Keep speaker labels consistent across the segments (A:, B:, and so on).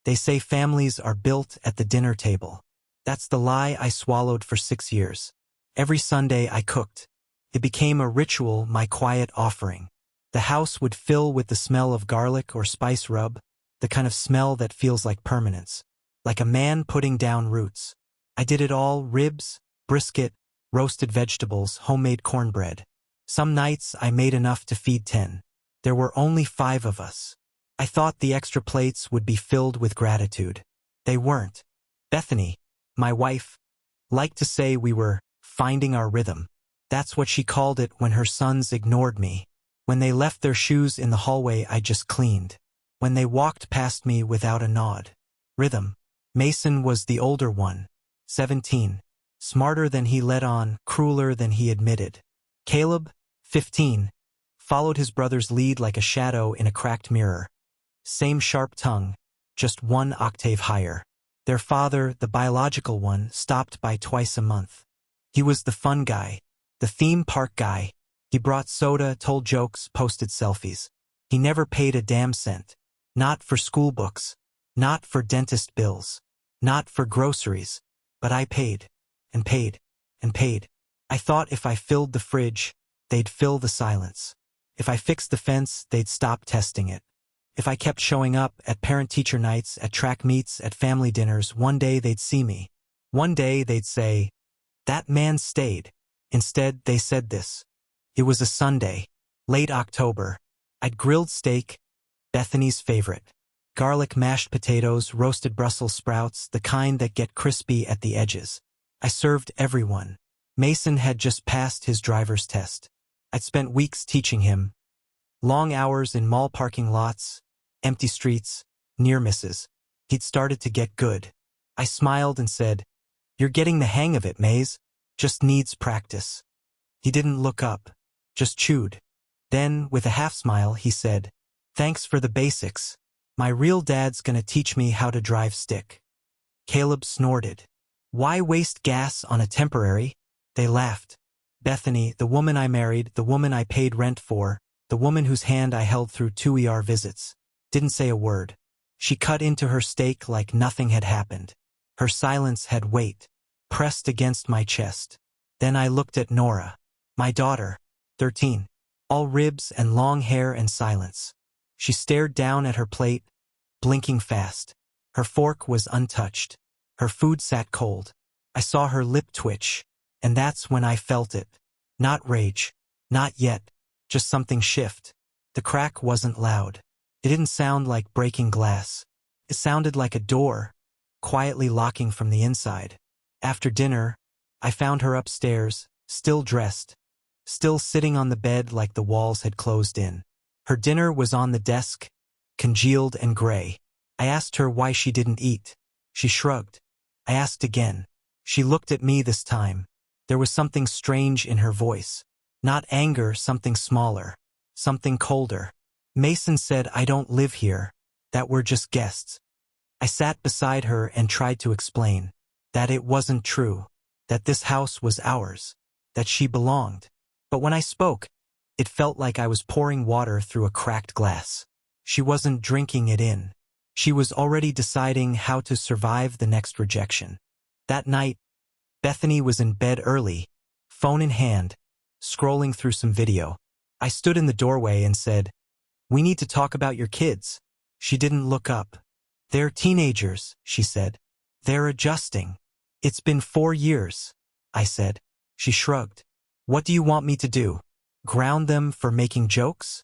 A: They say families are built at the dinner table. That's the lie I swallowed for 6 years. Every Sunday I cooked. It became a ritual, my quiet offering. The house would fill with the smell of garlic or spice rub, the kind of smell that feels like permanence, like a man putting down roots. I did it all: ribs, brisket, roasted vegetables, homemade cornbread. Some nights I made enough to feed 10. There were only 5 of us. I thought the extra plates would be filled with gratitude. They weren't. Bethany, my wife, liked to say we were finding our rhythm. That's what she called it when her sons ignored me. When they left their shoes in the hallway, I just cleaned. When they walked past me without a nod. Rhythm. Mason was the older one, 17. Smarter than he let on, crueler than he admitted. Caleb, 15, followed his brother's lead like a shadow in a cracked mirror. Same sharp tongue, just 1 octave higher. Their father, the biological one, stopped by twice a month. He was the fun guy, the theme park guy. He brought soda, told jokes, posted selfies. He never paid a damn cent. Not for school books, not for dentist bills, not for groceries. But I paid, and paid, and paid. I thought if I filled the fridge, they'd fill the silence. If I fixed the fence, they'd stop testing it. If I kept showing up at parent-teacher nights, at track meets, at family dinners, one day they'd see me. One day they'd say, "That man stayed." Instead, they said this. It was a Sunday, late October. I'd grilled steak, Bethany's favorite. Garlic mashed potatoes, roasted Brussels sprouts, the kind that get crispy at the edges. I served everyone. Mason had just passed his driver's test. I'd spent weeks teaching him. Long hours in mall parking lots, empty streets, near misses. He'd started to get good. I smiled and said, "You're getting the hang of it, Maze. Just needs practice." He didn't look up, just chewed. Then, with a half-smile, he said, "Thanks for the basics. My real dad's gonna teach me how to drive stick." Caleb snorted. "Why waste gas on a temporary?" They laughed. Bethany, the woman I married, the woman I paid rent for, the woman whose hand I held through 2 ER visits, didn't say a word. She cut into her steak like nothing had happened. Her silence had weight, pressed against my chest. Then I looked at Nora, my daughter, 13, all ribs and long hair and silence. She stared down at her plate, blinking fast. Her fork was untouched. Her food sat cold. I saw her lip twitch, and that's when I felt it. Not rage. Not yet. Just something shift. The crack wasn't loud. It didn't sound like breaking glass. It sounded like a door, quietly locking from the inside. After dinner, I found her upstairs, still dressed, still sitting on the bed like the walls had closed in. Her dinner was on the desk, congealed and gray. I asked her why she didn't eat. She shrugged. I asked again. She looked at me this time. There was something strange in her voice. Not anger, something smaller, something colder. Mason said I don't live here, that we're just guests. I sat beside her and tried to explain that it wasn't true, that this house was ours, that she belonged. But when I spoke, it felt like I was pouring water through a cracked glass. She wasn't drinking it in. She was already deciding how to survive the next rejection. That night, Bethany was in bed early, phone in hand, scrolling through some video. I stood in the doorway and said, "We need to talk about your kids." She didn't look up. "They're teenagers," she said. "They're adjusting." "It's been 4 years," I said. She shrugged. "What do you want me to do? Ground them for making jokes?"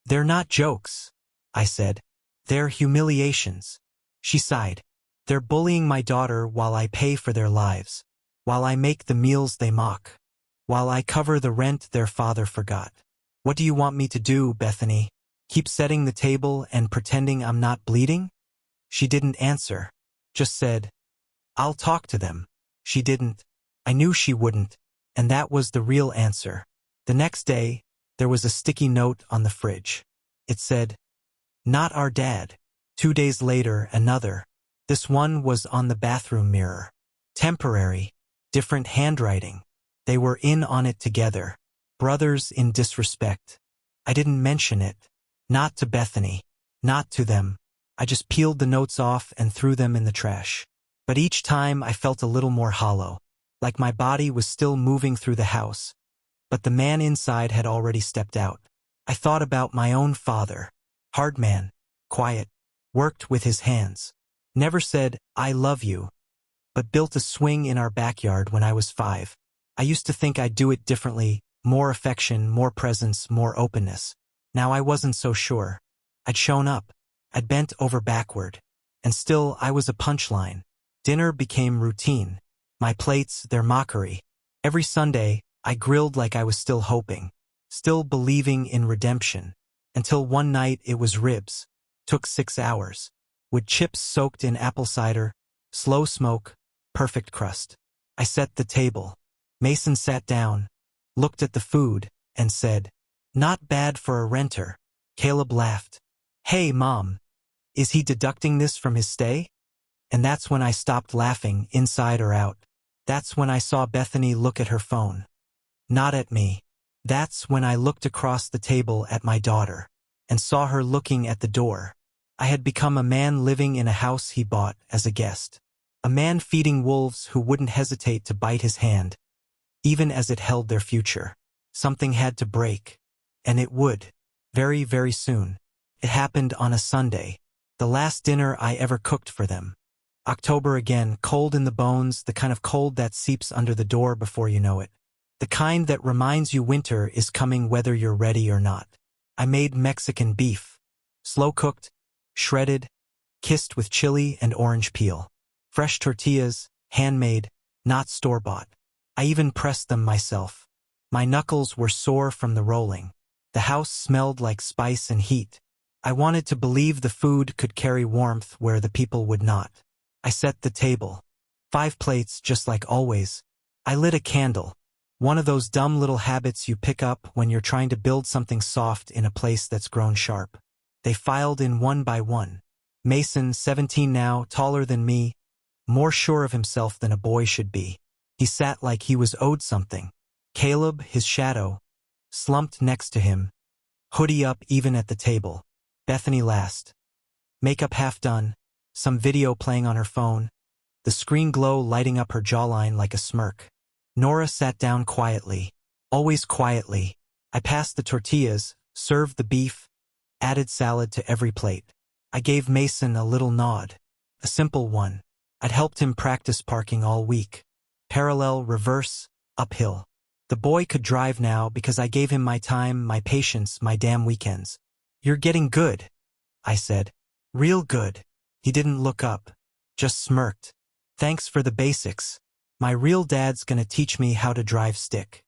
A: "They're not jokes," I said. "They're humiliations." She sighed. "They're bullying my daughter while I pay for their lives, while I make the meals they mock, while I cover the rent their father forgot. What do you want me to do, Bethany? Keep setting the table and pretending I'm not bleeding?" She didn't answer, just said, "I'll talk to them." She didn't. I knew she wouldn't, and that was the real answer. The next day, there was a sticky note on the fridge. It said, "Not our dad." 2 days later, another. This one was on the bathroom mirror. Temporary, different handwriting. They were in on it together. Brothers in disrespect. I didn't mention it. Not to Bethany. Not to them. I just peeled the notes off and threw them in the trash. But each time I felt a little more hollow, like my body was still moving through the house, but the man inside had already stepped out. I thought about my own father. Hard man, quiet, worked with his hands. Never said, "I love you," but built a swing in our backyard when I was 5. I used to think I'd do it differently, more affection, more presence, more openness. Now I wasn't so sure. I'd shown up. I'd bent over backward. And still I was a punchline. Dinner became routine. My plates, their mockery. Every Sunday, I grilled like I was still hoping, still believing in redemption. Until one night it was ribs. Took 6 hours. With chips soaked in apple cider, slow smoke, perfect crust. I set the table. Mason sat down, looked at the food, and said, "Not bad for a renter." Caleb laughed. "Hey, Mom, is he deducting this from his stay?" And that's when I stopped laughing, inside or out. That's when I saw Bethany look at her phone. Not at me. That's when I looked across the table at my daughter, and saw her looking at the door. I had become a man living in a house he bought as a guest. A man feeding wolves who wouldn't hesitate to bite his hand, even as it held their future. Something had to break. And it would. Very, very soon. It happened on a Sunday. The last dinner I ever cooked for them. October again, cold in the bones, the kind of cold that seeps under the door before you know it. The kind that reminds you winter is coming whether you're ready or not. I made Mexican beef. Slow-cooked, shredded, kissed with chili and orange peel. Fresh tortillas, handmade, not store-bought. I even pressed them myself. My knuckles were sore from the rolling. The house smelled like spice and heat. I wanted to believe the food could carry warmth where the people would not. I set the table. 5 plates, just like always. I lit a candle. One of those dumb little habits you pick up when you're trying to build something soft in a place that's grown sharp. They filed in one by one. Mason, 17 now, taller than me, more sure of himself than a boy should be. He sat like he was owed something. Caleb, his shadow, slumped next to him, hoodie up even at the table. Bethany last. Makeup half done, some video playing on her phone, the screen glow lighting up her jawline like a smirk. Nora sat down quietly, always quietly. I passed the tortillas, served the beef, added salad to every plate. I gave Mason a little nod, a simple one. I'd helped him practice parking all week. Parallel, reverse, uphill. The boy could drive now because I gave him my time, my patience, my damn weekends. "You're getting good," I said. "Real good." He didn't look up, just smirked. "Thanks for the basics. My real dad's gonna teach me how to drive stick."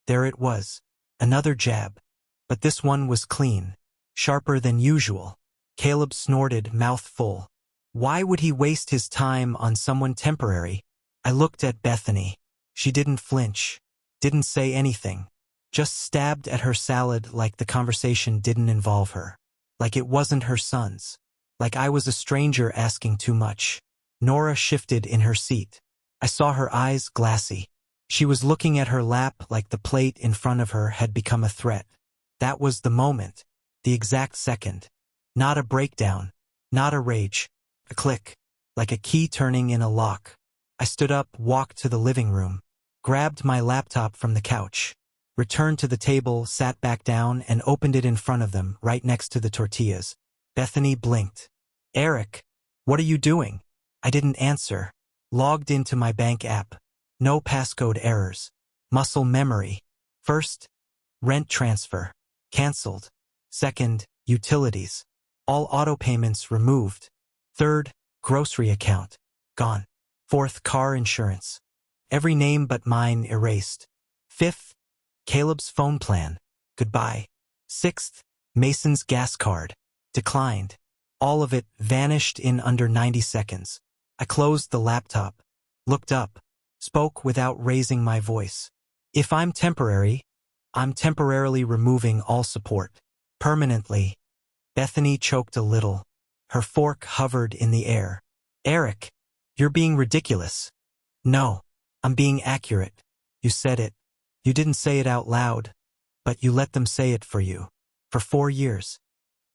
A: There it was, another jab. But this one was clean, sharper than usual. Caleb snorted, mouth full. Why would he waste his time on someone temporary? I looked at Bethany. She didn't flinch, didn't say anything, just stabbed at her salad like the conversation didn't involve her, like it wasn't her son's, like I was a stranger asking too much. Nora shifted in her seat. I saw her eyes glassy. She was looking at her lap like the plate in front of her had become a threat. That was the moment, the exact second. Not a breakdown, not a rage, a click, like a key turning in a lock. I stood up, walked to the living room, grabbed my laptop from the couch, returned to the table, sat back down, and opened it in front of them, right next to the tortillas. Bethany blinked. "Eric, what are you doing?" I didn't answer. Logged into my bank app. No passcode errors. Muscle memory. First, rent transfer. Cancelled. Second, utilities. All auto payments removed. Third, grocery account. Gone. Fourth, car insurance. Every name but mine erased. Fifth, Caleb's phone plan. Goodbye. Sixth, Mason's gas card. Declined. All of it vanished in under 90 seconds. I closed the laptop, looked up, spoke without raising my voice. If I'm temporary, I'm temporarily removing all support. Permanently. Bethany choked a little. Her fork hovered in the air. "Eric, you're being ridiculous." "No, I'm being accurate. You said it. You didn't say it out loud, but you let them say it for you. For 4 years."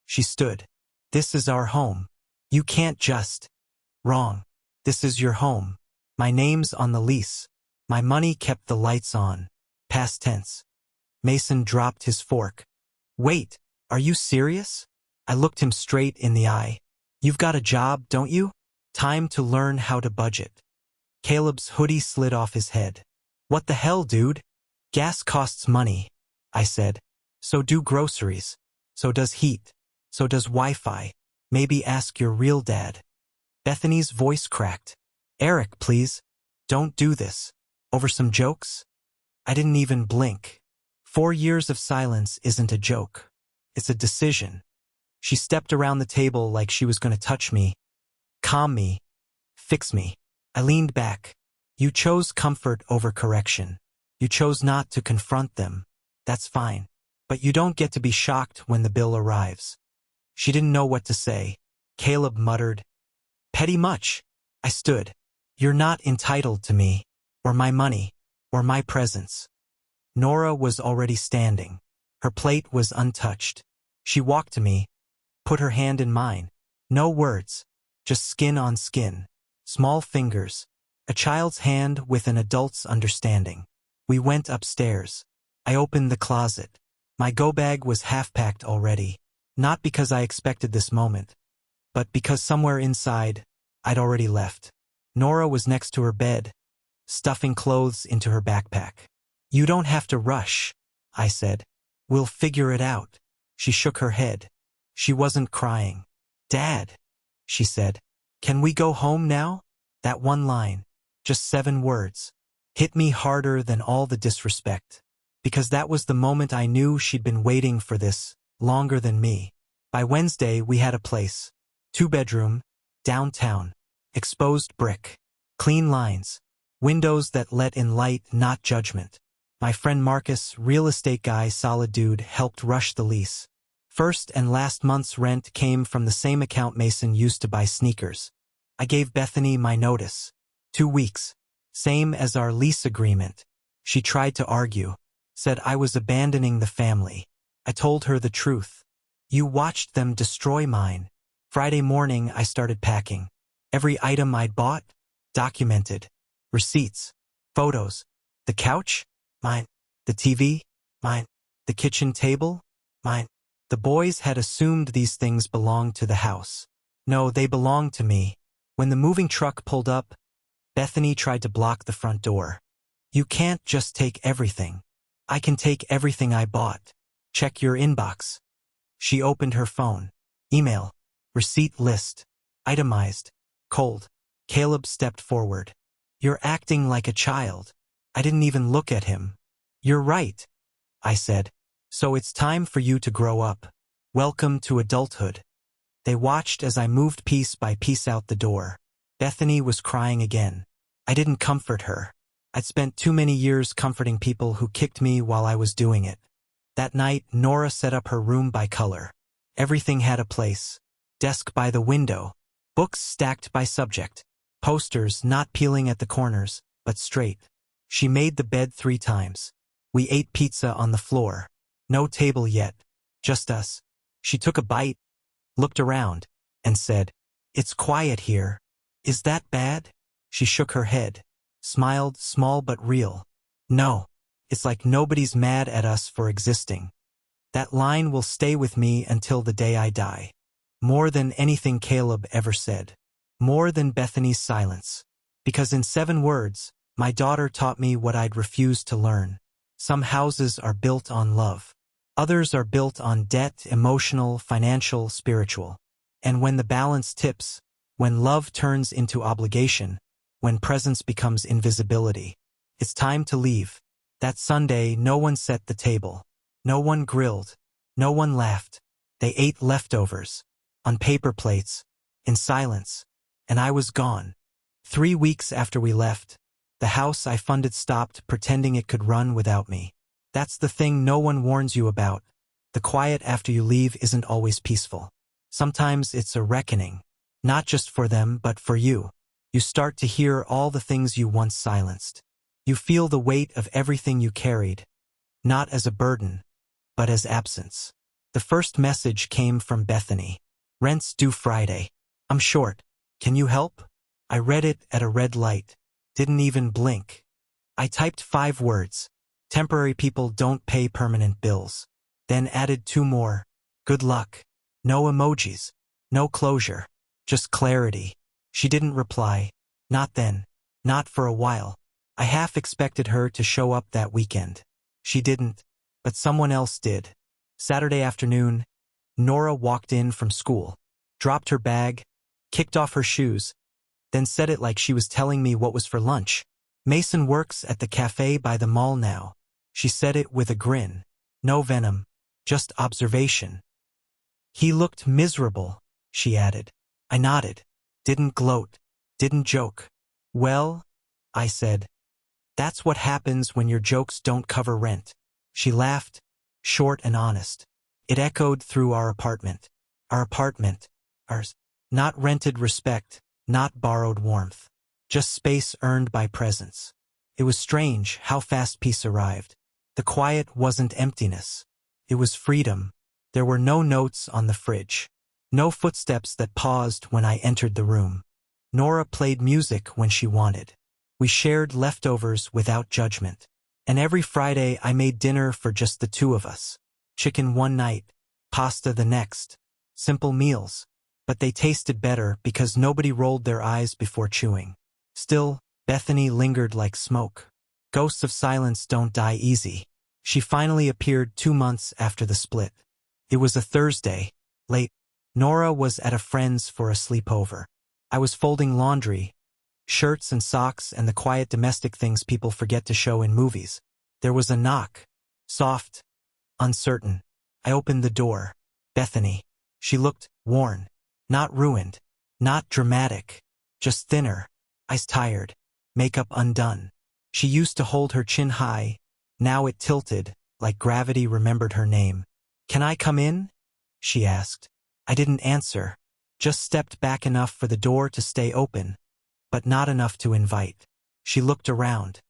A: She stood. "This is our home. You can't just. Wrong. This is your home. My name's on the lease. My money kept the lights on. Past tense. Mason dropped his fork. Wait, are you serious? I looked him straight in the eye. You've got a job, don't you? Time to learn how to budget. Caleb's hoodie slid off his head. What the hell, dude? Gas costs money, I said. So do groceries. So does heat. So does Wi-Fi. Maybe ask your real dad. Bethany's voice cracked. Eric, please. Don't do this. Over some jokes? I didn't even blink. 4 years of silence isn't a joke. It's a decision. She stepped around the table like she was going to touch me, calm me, fix me. I leaned back. You chose comfort over correction. You chose not to confront them. That's fine. But you don't get to be shocked when the bill arrives. She didn't know what to say. Caleb muttered, petty much. I stood. You're not entitled to me, or my money, or my presence. Nora was already standing. Her plate was untouched. She walked to me, put her hand in mine. No words, just skin on skin. Small fingers. A child's hand with an adult's understanding. We went upstairs. I opened the closet. My go-bag was half-packed already. Not because I expected this moment, but because somewhere inside, I'd already left. Nora was next to her bed, stuffing clothes into her backpack. You don't have to rush, I said. We'll figure it out. She shook her head. She wasn't crying. Dad, she said, can we go home now? That one line, just 7 words, hit me harder than all the disrespect. Because that was the moment I knew she'd been waiting for this, longer than me. By Wednesday, we had a place. 2-bedroom, downtown, exposed brick, clean lines, windows that let in light, not judgment. My friend Marcus, real estate guy, solid dude, helped rush the lease. First and last month's rent came from the same account Mason used to buy sneakers. I gave Bethany my notice. 2 weeks. Same as our lease agreement. She tried to argue. Said I was abandoning the family. I told her the truth. You watched them destroy mine. Friday morning, I started packing. Every item I'd bought, documented. Receipts, photos. The couch? Mine. The TV? Mine. The kitchen table? Mine. The boys had assumed these things belonged to the house. No, they belonged to me. When the moving truck pulled up, Bethany tried to block the front door. You can't just take everything. I can take everything I bought. Check your inbox. She opened her phone. Email. Receipt list. Itemized. Cold. Caleb stepped forward. You're acting like a child. I didn't even look at him. You're right, I said. So it's time for you to grow up. Welcome to adulthood. They watched as I moved piece by piece out the door. Bethany was crying again. I didn't comfort her. I'd spent too many years comforting people who kicked me while I was doing it. That night, Nora set up her room by color. Everything had a place. Desk by the window. Books stacked by subject. Posters not peeling at the corners, but straight. She made the bed 3 times. We ate pizza on the floor. No table yet. Just us. She took a bite, looked around, and said, It's quiet here. Is that bad? She shook her head. Smiled, small but real. No. It's like nobody's mad at us for existing. That line will stay with me until the day I die. More than anything Caleb ever said. More than Bethany's silence. Because in 7 words, my daughter taught me what I'd refused to learn. Some houses are built on love. Others are built on debt, emotional, financial, spiritual. And when the balance tips, when love turns into obligation, when presence becomes invisibility, it's time to leave. That Sunday, no one set the table. No one grilled. No one laughed. They ate leftovers. On paper plates. In silence. And I was gone. 3 weeks after we left, the house I funded stopped pretending it could run without me. That's the thing no one warns you about. The quiet after you leave isn't always peaceful. Sometimes it's a reckoning. Not just for them, but for you. You start to hear all the things you once silenced. You feel the weight of everything you carried, not as a burden, but as absence. The first message came from Bethany. Rent's due Friday. I'm short. Can you help? I read it at a red light. Didn't even blink. I typed 5 words. Temporary people don't pay permanent bills. Then added 2 more. Good luck. No emojis. No closure. Just clarity. She didn't reply. Not then. Not for a while. I half expected her to show up that weekend. She didn't, but someone else did. Saturday afternoon, Nora walked in from school, dropped her bag, kicked off her shoes, then said it like she was telling me what was for lunch. Mason works at the cafe by the mall now. She said it with a grin. No venom, just observation. He looked miserable, she added. I nodded. Didn't gloat. Didn't joke. Well, I said, that's what happens when your jokes don't cover rent. She laughed, short and honest. It echoed through our apartment. Our apartment. Ours. Not rented respect, not borrowed warmth. Just space earned by presence. It was strange how fast peace arrived. The quiet wasn't emptiness. It was freedom. There were no notes on the fridge. No footsteps that paused when I entered the room. Nora played music when she wanted. We shared leftovers without judgment. And every Friday I made dinner for just the 2 of us. Chicken one night, pasta the next. Simple meals. But they tasted better because nobody rolled their eyes before chewing. Still, Bethany lingered like smoke. Ghosts of silence don't die easy. She finally appeared 2 months after the split. It was a Thursday, late. Nora was at a friend's for a sleepover. I was folding laundry, shirts and socks and the quiet domestic things people forget to show in movies. There was a knock. Soft, uncertain. I opened the door. Bethany. She looked worn. Not ruined. Not dramatic. Just thinner. Eyes tired. Makeup undone. She used to hold her chin high. Now it tilted, like gravity remembered her name. Can I come in? She asked. I didn't answer. Just stepped back enough for the door to stay open, but not enough to invite. She looked around.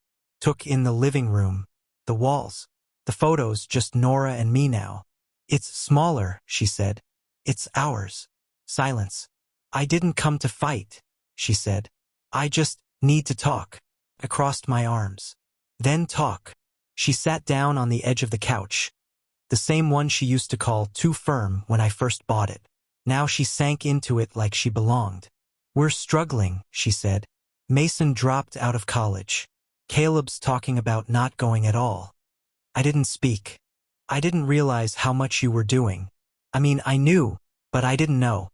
A: Took in the living room. The walls. The photos, just Nora and me now. It's smaller, she said. It's ours. Silence. I didn't come to fight, she said. I just need to talk. I crossed my arms. Then talk. She sat down on the edge of the couch. The same one she used to call too firm when I first bought it. Now she sank into it like she belonged. We're struggling, she said. Mason dropped out of college. Caleb's talking about not going at all. I didn't speak. I didn't realize how much you were doing. I mean, I knew, but I didn't know.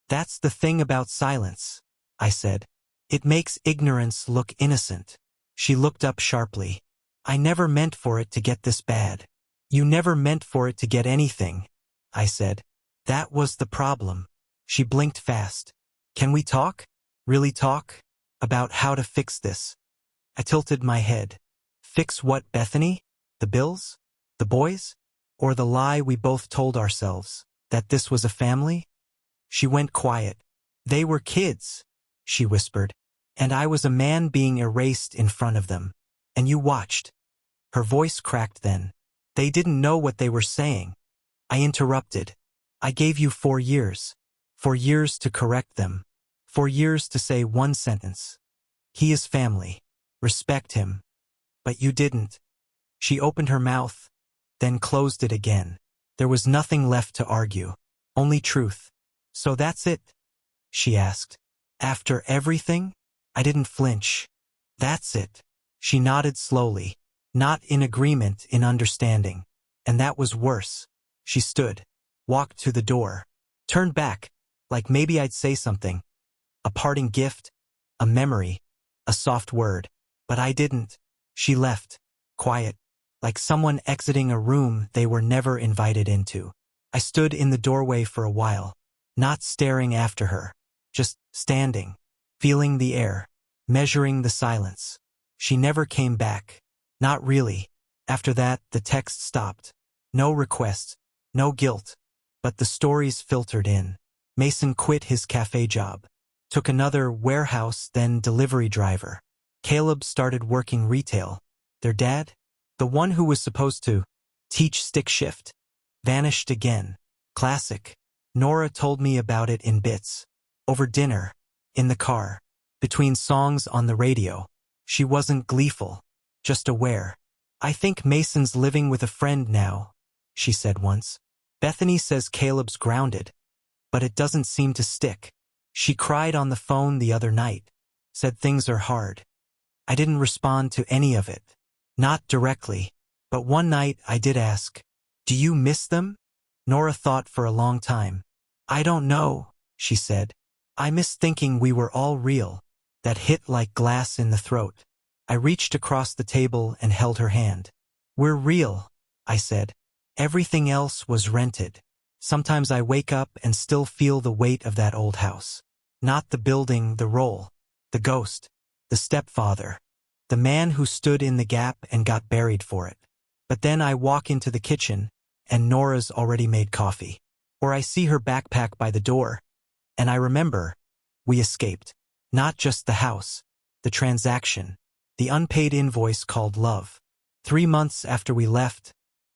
A: That's the thing about silence, I said. It makes ignorance look innocent. She looked up sharply. I never meant for it to get this bad. You never meant for it to get anything, I said. That was the problem. She blinked fast. Can we talk? Really talk? About how to fix this? I tilted my head. Fix what, Bethany? The bills? The boys? Or the lie we both told ourselves, that this was a family? She went quiet. They were kids, she whispered. And I was a man being erased in front of them. And you watched. Her voice cracked then. They didn't know what they were saying. I interrupted. I gave you 4 years. 4 years to correct them. 4 years to say one sentence. He is family. Respect him. But you didn't. She opened her mouth, then closed it again. There was nothing left to argue. Only truth. So that's it? She asked. After everything? I didn't flinch. That's it. She nodded slowly. Not in agreement, in understanding. And that was worse. She stood. Walked to the door. Turned back, like maybe I'd say something. A parting gift. A memory. A soft word. But I didn't. She left. Quiet. Like someone exiting a room they were never invited into. I stood in the doorway for a while. Not staring after her. Just standing. Feeling the air. Measuring the silence. She never came back. Not really. After that, the text stopped. No requests. No guilt. But the stories filtered in. Mason quit his cafe job. Took another warehouse, then delivery driver. Caleb started working retail. Their dad, the one who was supposed to teach stick shift, vanished again. Classic. Nora told me about it in bits. Over dinner, in the car, between songs on the radio. She wasn't gleeful, just aware. "I think Mason's living with a friend now," she said once. "Bethany says Caleb's grounded, but it doesn't seem to stick. She cried on the phone the other night, said things are hard." I didn't respond to any of it. Not directly. But one night I did ask, "Do you miss them?" Nora thought for a long time. "I don't know," she said. "I miss thinking we were all real." That hit like glass in the throat. I reached across the table and held her hand. "We're real," I said. "Everything else was rented." Sometimes I wake up and still feel the weight of that old house. Not the building, the role. The ghost. The stepfather. The man who stood in the gap and got buried for it. But then I walk into the kitchen, and Nora's already made coffee. Or I see her backpack by the door, and I remember, we escaped. Not just the house, the transaction, the unpaid invoice called love. 3 months after we left,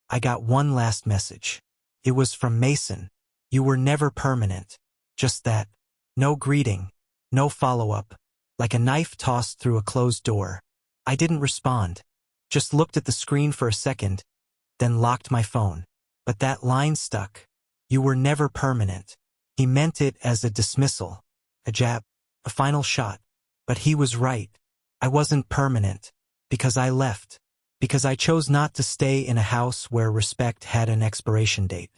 A: I got one last message. It was from Mason. "You were never permanent." Just that. No greeting, no follow-up, like a knife tossed through a closed door. I didn't respond, just looked at the screen for a second, then locked my phone. But that line stuck. "You were never permanent." He meant it as a dismissal, a jab, a final shot. But he was right. I wasn't permanent, because I left, because I chose not to stay in a house where respect had an expiration date,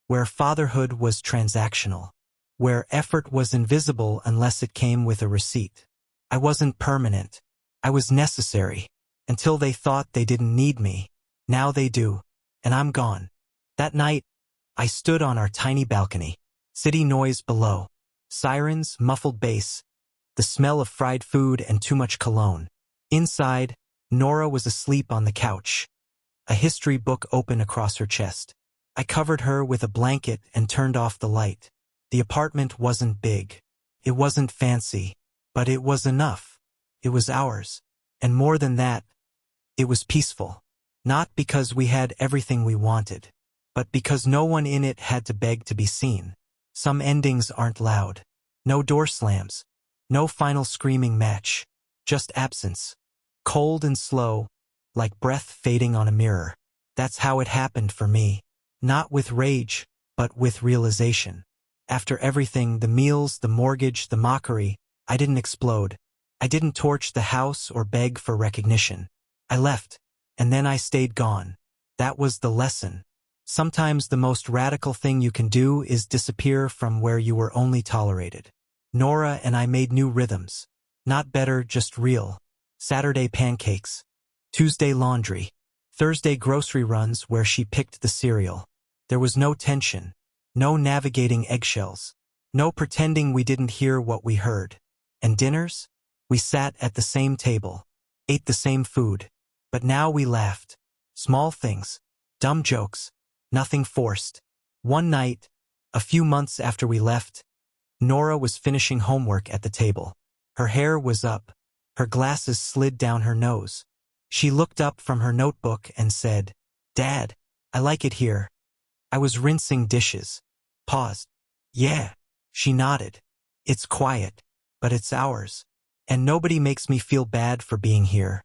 A: where fatherhood was transactional, where effort was invisible unless it came with a receipt. I wasn't permanent. I was necessary, until they thought they didn't need me. Now they do, and I'm gone. That night, I stood on our tiny balcony. City noise below. Sirens, muffled bass, the smell of fried food and too much cologne. Inside, Nora was asleep on the couch, a history book open across her chest. I covered her with a blanket and turned off the light. The apartment wasn't big. It wasn't fancy, but it was enough. It was ours. And more than that, it was peaceful. Not because we had everything we wanted, but because no one in it had to beg to be seen. Some endings aren't loud. No door slams. No final screaming match. Just absence. Cold and slow, like breath fading on a mirror. That's how it happened for me. Not with rage, but with realization. After everything, the meals, the mortgage, the mockery, I didn't explode. I didn't torch the house or beg for recognition. I left, and then I stayed gone. That was the lesson. Sometimes the most radical thing you can do is disappear from where you were only tolerated. Nora and I made new rhythms. Not better, just real. Saturday pancakes. Tuesday laundry. Thursday grocery runs where she picked the cereal. There was no tension. No navigating eggshells. No pretending we didn't hear what we heard. And dinners? We sat at the same table. Ate the same food. But now we laughed. Small things. Dumb jokes. Nothing forced. One night, a few months after we left, Nora was finishing homework at the table. Her hair was up. Her glasses slid down her nose. She looked up from her notebook and said, "Dad, I like it here." I was rinsing dishes. Paused. "Yeah." She nodded. "It's quiet, but it's ours. And nobody makes me feel bad for being here."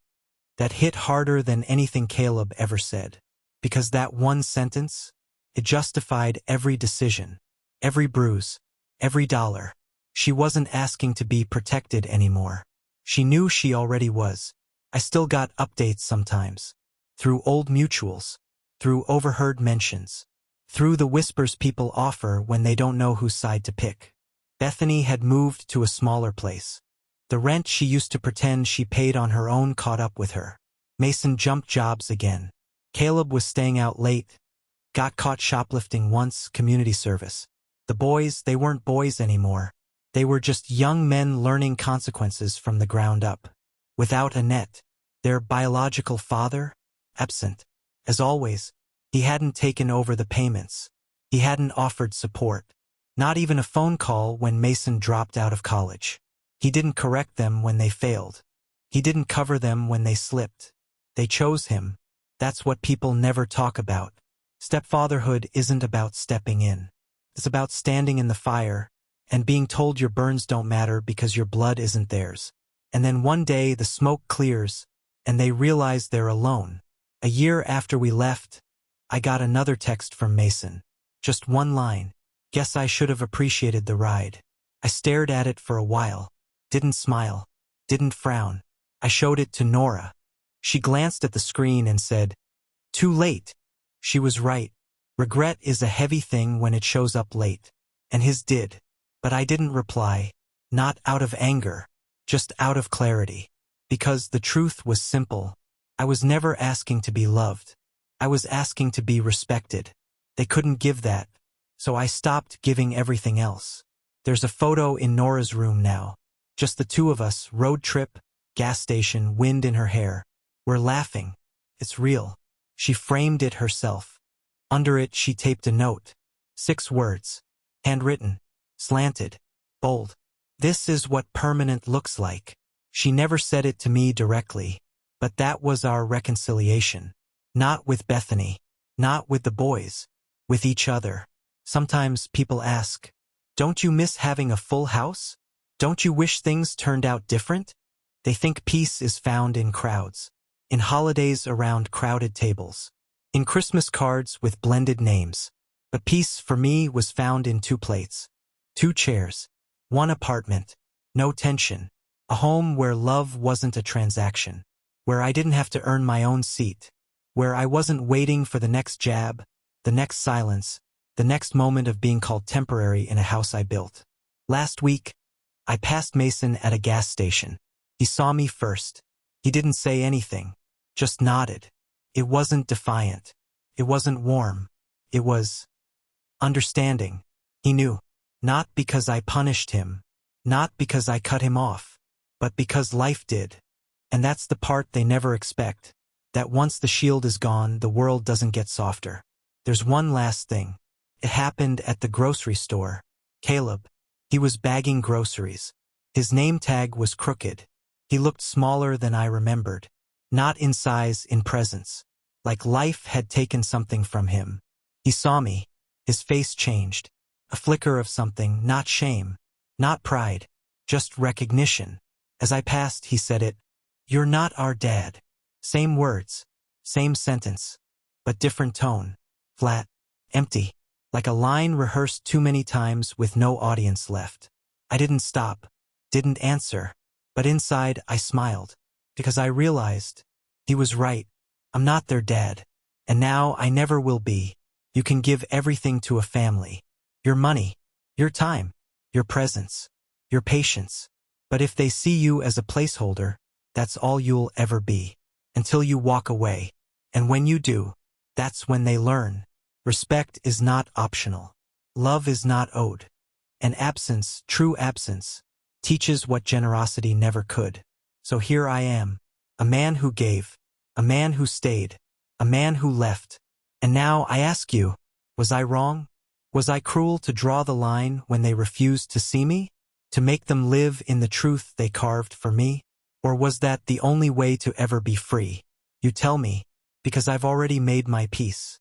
A: That hit harder than anything Caleb ever said. Because that one sentence, it justified every decision, every bruise, every dollar. She wasn't asking to be protected anymore. She knew she already was. I still got updates sometimes. Through old mutuals. Through overheard mentions. Through the whispers people offer when they don't know whose side to pick. Bethany had moved to a smaller place. The rent she used to pretend she paid on her own caught up with her. Mason jumped jobs again. Caleb was staying out late. Got caught shoplifting once, community service. The boys, they weren't boys anymore. They were just young men learning consequences from the ground up. Without a net. Their biological father? Absent. As always, he hadn't taken over the payments. He hadn't offered support. Not even a phone call when Mason dropped out of college. He didn't correct them when they failed. He didn't cover them when they slipped. They chose him. That's what people never talk about. Stepfatherhood isn't about stepping in. It's about standing in the fire and being told your burns don't matter because your blood isn't theirs. And then one day the smoke clears, and they realize they're alone. A year after we left, I got another text from Mason. Just one line. Guess I should have appreciated the ride. I stared at it for a while. Didn't smile. Didn't frown. I showed it to Nora. She glanced at the screen and said, "Too late." She was right. Regret is a heavy thing when it shows up late. And his did. But I didn't reply. Not out of anger. Just out of clarity. Because the truth was simple. I was never asking to be loved. I was asking to be respected. They couldn't give that. So I stopped giving everything else. There's a photo in Nora's room now. Just the two of us, road trip, gas station, wind in her hair. We're laughing. It's real. She framed it herself. Under it she taped a note. 6 words. Handwritten. Slanted. Bold. This is what permanent looks like. She never said it to me directly. But that was our reconciliation. Not with Bethany. Not with the boys. With each other. Sometimes people ask, "Don't you miss having a full house? Don't you wish things turned out different?" They think peace is found in crowds. In holidays around crowded tables. In Christmas cards with blended names. But peace for me was found in 2 plates. 2 chairs. 1 apartment. No tension. A home where love wasn't a transaction. Where I didn't have to earn my own seat. Where I wasn't waiting for the next jab, the next silence, the next moment of being called temporary in a house I built. Last week, I passed Mason at a gas station. He saw me first. He didn't say anything. Just nodded. It wasn't defiant. It wasn't warm. It was understanding. He knew. Not because I punished him. Not because I cut him off. But because life did. And that's the part they never expect. That once the shield is gone, the world doesn't get softer. There's one last thing. It happened at the grocery store. Caleb. He was bagging groceries. His name tag was crooked. He looked smaller than I remembered. Not in size, in presence. Like life had taken something from him. He saw me. His face changed. A flicker of something, not shame. Not pride. Just recognition. As I passed, he said it. "You're not our dad." Same words. Same sentence. But different tone. Flat. Empty. Like a line rehearsed too many times with no audience left. I didn't stop. Didn't answer. But inside, I smiled. Because I realized. He was right. I'm not their dad. And now I never will be. You can give everything to a family. Your money. Your time. Your presence. Your patience. But if they see you as a placeholder, that's all you'll ever be. Until you walk away. And when you do, that's when they learn. Respect is not optional. Love is not owed. And absence, true absence, teaches what generosity never could. So here I am. A man who gave. A man who stayed. A man who left. And now I ask you, was I wrong? Was I cruel to draw the line when they refused to see me? To make them live in the truth they carved for me? Or was that the only way to ever be free? You tell me, because I've already made my peace.